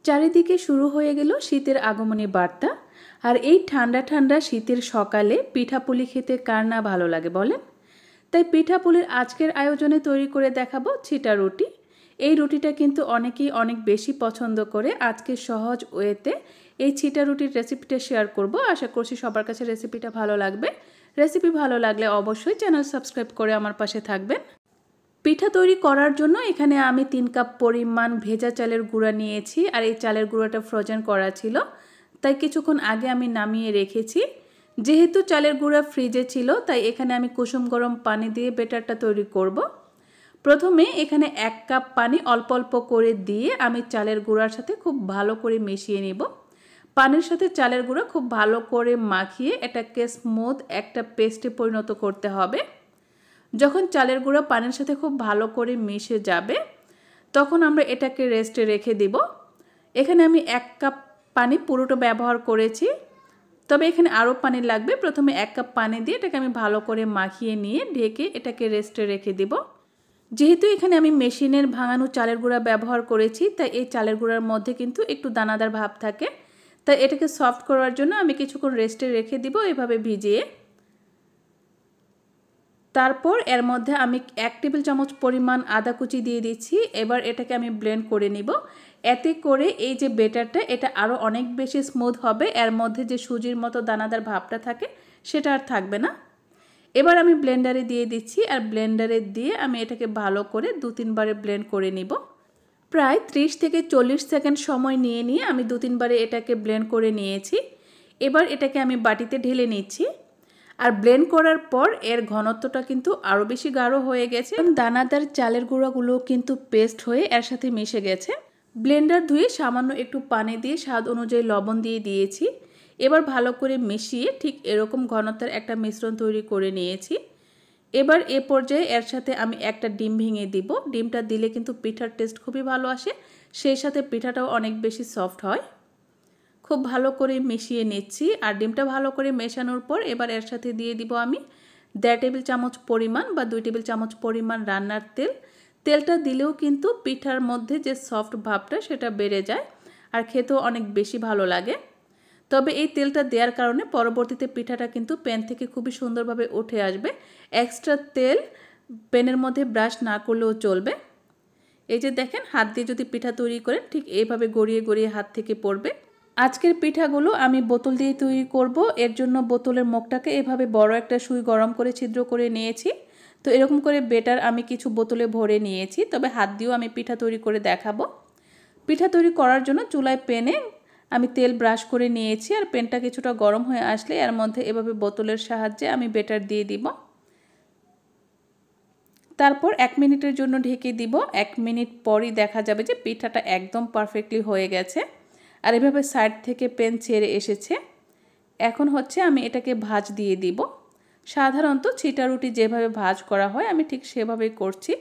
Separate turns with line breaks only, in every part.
চারিদিকে শুরু হয়ে গেল শীতের আগমনী বার্তা। আর এই ঠান্ডা ঠান্ডা শীতের সকালে পিঠাপুলি খেতে কার না ভালো লাগে বলেন। তাই পিঠাপুলির আজকের আয়োজনে তৈরি করে দেখাবো ছিটা রুটি। এই রুটিটা কিন্তু অনেকেই অনেক বেশি পছন্দ করে। আজকে সহজ ওয়েতে এই ছিটা রুটির রেসিপিটা শেয়ার করব। আশা করছি সবার কাছে রেসিপিটা ভালো লাগবে। রেসিপি ভালো লাগলে অবশ্যই চ্যানেল সাবস্ক্রাইব করে আমার পাশে থাকবেন। পিঠা তৈরি করার জন্য এখানে আমি 3 কাপ পরিমাণ ভেজা চালের গুঁড়া নিয়েছি। আর এই চালের গুঁড়াটা ফ্রোজেন করা ছিল, তাই কিছুক্ষণ আগে আমি নামিয়ে রেখেছি। যেহেতু চালের গুঁড়া ফ্রিজে ছিল, তাই এখানে আমি কুসুম গরম পানি দিয়ে ব্যাটারটা তৈরি করব। প্রথমে এখানে 1 কাপ পানি অল্প অল্প করে দিয়ে আমি চালের গুঁড়ার সাথে খুব ভালো করে মিশিয়ে নেব। পানির সাথে চালের গুঁড়া খুব ভালো করে মাখিয়ে এটাকে স্মুথ একটা পেস্টে পরিণত করতে হবে। যখন চালের গুঁড়া পানির সাথে খুব ভালো করে মিশে যাবে, তখন আমরা এটাকে রেস্টে রেখে দিব। এখানে আমি 1 কাপ পানি পুরোটা ব্যবহার করেছি, তবে এখানে আরও পানি লাগবে। প্রথমে 1 কাপ পানি দিয়ে এটাকে আমি ভালো করে মাখিয়ে নিয়ে ঢেকে এটাকে রেস্টে রেখে দিব। যেহেতু এখানে আমি মেশিনের ভাঙানো চালের গুঁড়া ব্যবহার করেছি, তাই এই চালের গুঁড়ার মধ্যে কিন্তু একটু দানাদার ভাব থাকে। তাই এটাকে সফট করার জন্য আমি কিছুক্ষণ রেস্টে রেখে দিব এভাবে ভিজিয়ে। তারপর এর মধ্যে আমি 1 টেবিল চামচ পরিমাণ আদা কুচি দিয়ে দিচ্ছি। এবার এটাকে আমি ব্লেন্ড করে নিব। এতে করে এই যে ব্যাটারটা, এটা আরও অনেক বেশি স্মুথ হবে। এর মধ্যে যে সুজির মতো দানাদার ভাবটা থাকে সেটা আর থাকবে না। এবার আমি ব্লেন্ডারে দিয়ে দিচ্ছি। আর ব্লেন্ডারে দিয়ে আমি এটাকে ভালো করে 2-3 বারে ব্লেন্ড করে নিব। প্রায় 30 থেকে 40 সেকেন্ড সময় নিয়ে আমি 2-3 বারে এটাকে ব্লেন্ড করে নিয়েছি। এবার এটাকে আমি বাটিতে ঢেলে নিচ্ছি। আর ব্লেন্ড করার পর এর ঘনত্বটা কিন্তু আরও বেশি গাঢ় হয়ে গেছে। দানাদার চালের গুঁড়াগুলো কিন্তু পেস্ট হয়ে এর সাথে মিশে গেছে। ব্লেন্ডার ধুয়ে সামান্য একটু পানি দিয়ে স্বাদ অনুযায়ী লবণ দিয়ে দিয়েছি। এবার ভালো করে মিশিয়ে ঠিক এরকম ঘনত্বের একটা মিশ্রণ তৈরি করে নিয়েছি। এবার এ পর্যায়ে এর সাথে আমি একটা ডিম ভেঙে দিব। ডিমটা দিলে কিন্তু পিঠার টেস্ট খুবই ভালো আসে, সেই সাথে পিঠাটাও অনেক বেশি সফট হয়। খুব ভালো করে মিশিয়ে নিচ্ছি। আর ডিমটা ভালো করে মেশানোর পর এবার এর সাথে দিয়ে দিব আমি 1.5 টেবিল চামচ পরিমাণ বা 2 টেবিল চামচ পরিমাণ রান্নার তেল। তেলটা দিলেও কিন্তু পিঠার মধ্যে যে সফট ভাবটা সেটা বেড়ে যায় আর খেতেও অনেক বেশি ভালো লাগে। তবে এই তেলটা দেওয়ার কারণে পরবর্তীতে পিঠাটা কিন্তু প্যান থেকে খুবই সুন্দরভাবে উঠে আসবে। এক্সট্রা তেল প্যানের মধ্যে ব্রাশ না করলেও চলবে। এই যে দেখেন, হাত দিয়ে যদি পিঠা তৈরি করেন ঠিক এইভাবে গড়িয়ে গড়িয়ে হাত থেকে পড়বে। আজকের পিঠাগুলো আমি বোতল দিয়ে তৈরি করব। এর জন্য বোতলের মুখটাকে এভাবে বড় একটা সুই গরম করে ছিদ্র করে নিয়েছি। তো এরকম করে বেটার আমি কিছু বোতলে ভরে নিয়েছি। তবে হাত দিয়েও আমি পিঠা তৈরি করে দেখাবো। পিঠা তৈরি করার জন্য চুলায় প্যানে আমি তেল ব্রাশ করে নিয়েছি। আর প্যানটা কিছুটা গরম হয়ে আসলে এর মধ্যে এভাবে বোতলের সাহায্যে আমি বেটার দিয়ে দিব। তারপর 1 মিনিটের জন্য ঢেকে দিব। 1 মিনিট পরই দেখা যাবে যে পিঠাটা একদম পারফেক্টলি হয়ে গেছে। আর এভাবে সাইড থেকে প্যান ছেড়ে এসেছে। এখন হচ্ছে আমি এটাকে ভাঁজ দিয়ে দিব। সাধারণত ছিটা রুটি যেভাবে ভাঁজ করা হয় আমি ঠিক সেভাবেই করছি।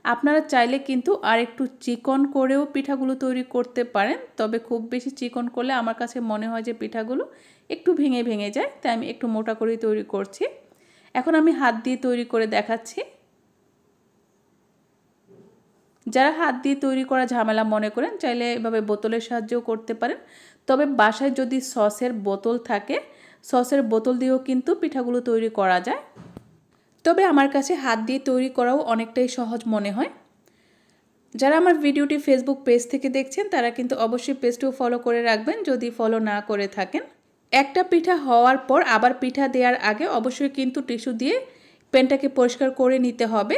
আপনারা চাইলে কিন্তু আর একটু চিকন করেও পিঠাগুলো তৈরি করতে পারেন, তবে খুব বেশি চিকন করলে আমার কাছে মনে হয় যে পিঠাগুলো একটু ভেঙে ভেঙে যায়, তাই আমি একটু মোটা করেই তৈরি করছি। এখন আমি হাত দিয়ে তৈরি করে দেখাচ্ছি। যারা হাত দিয়ে তৈরি করা ঝামেলা মনে করেন চাইলে এভাবে বোতলের সাহায্যেও করতে পারেন। তবে বাসায় যদি সসের বোতল থাকে, সসের বোতল দিয়েও কিন্তু পিঠাগুলো তৈরি করা যায়। তবে আমার কাছে হাত দিয়ে তৈরি করাও অনেকটাই সহজ মনে হয়। যারা আমার ভিডিওটি ফেসবুক পেজ থেকে দেখছেন তারা কিন্তু অবশ্যই পেজটিও ফলো করে রাখবেন যদি ফলো না করে থাকেন। একটা পিঠা হওয়ার পর আবার পিঠা দেওয়ার আগে অবশ্যই কিন্তু টিস্যু দিয়ে প্যানটাকে পরিষ্কার করে নিতে হবে।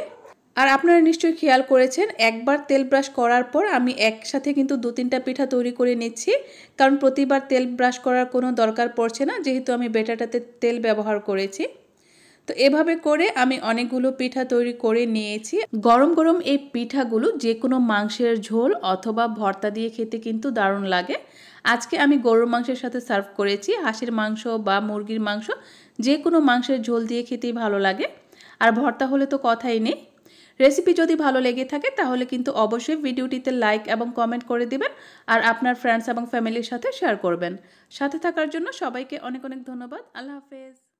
আর আপনারা নিশ্চয়ই খেয়াল করেছেন, একবার তেল ব্রাশ করার পর আমি একসাথে কিন্তু 2-3টা পিঠা তৈরি করে নিচ্ছি, কারণ প্রতিবার তেল ব্রাশ করার কোনো দরকার পড়ছে না, যেহেতু আমি ব্যাটারটাতে তেল ব্যবহার করেছি। তো এভাবে করে আমি অনেকগুলো পিঠা তৈরি করে নিয়েছি। গরম গরম এই পিঠাগুলো যে কোনো মাংসের ঝোল অথবা ভর্তা দিয়ে খেতে কিন্তু দারুণ লাগে। আজকে আমি গরুর মাংসের সাথে সার্ভ করেছি। হাঁসের মাংস বা মুরগির মাংস যে কোনো মাংসের ঝোল দিয়ে খেতেই ভালো লাগে। আর ভর্তা হলে তো কথাই নেই। রেসিপি যদি ভালো লেগে থাকে তাহলে কিন্তু অবশ্যই ভিডিওটিতে লাইক এবং কমেন্ট করে দিবেন। আর আপনার ফ্রেন্ডস এবং ফ্যামিলির সাথে শেয়ার করবেন। সাথে থাকার জন্য সবাইকে অনেক অনেক ধন্যবাদ। আল্লাহ হাফেজ।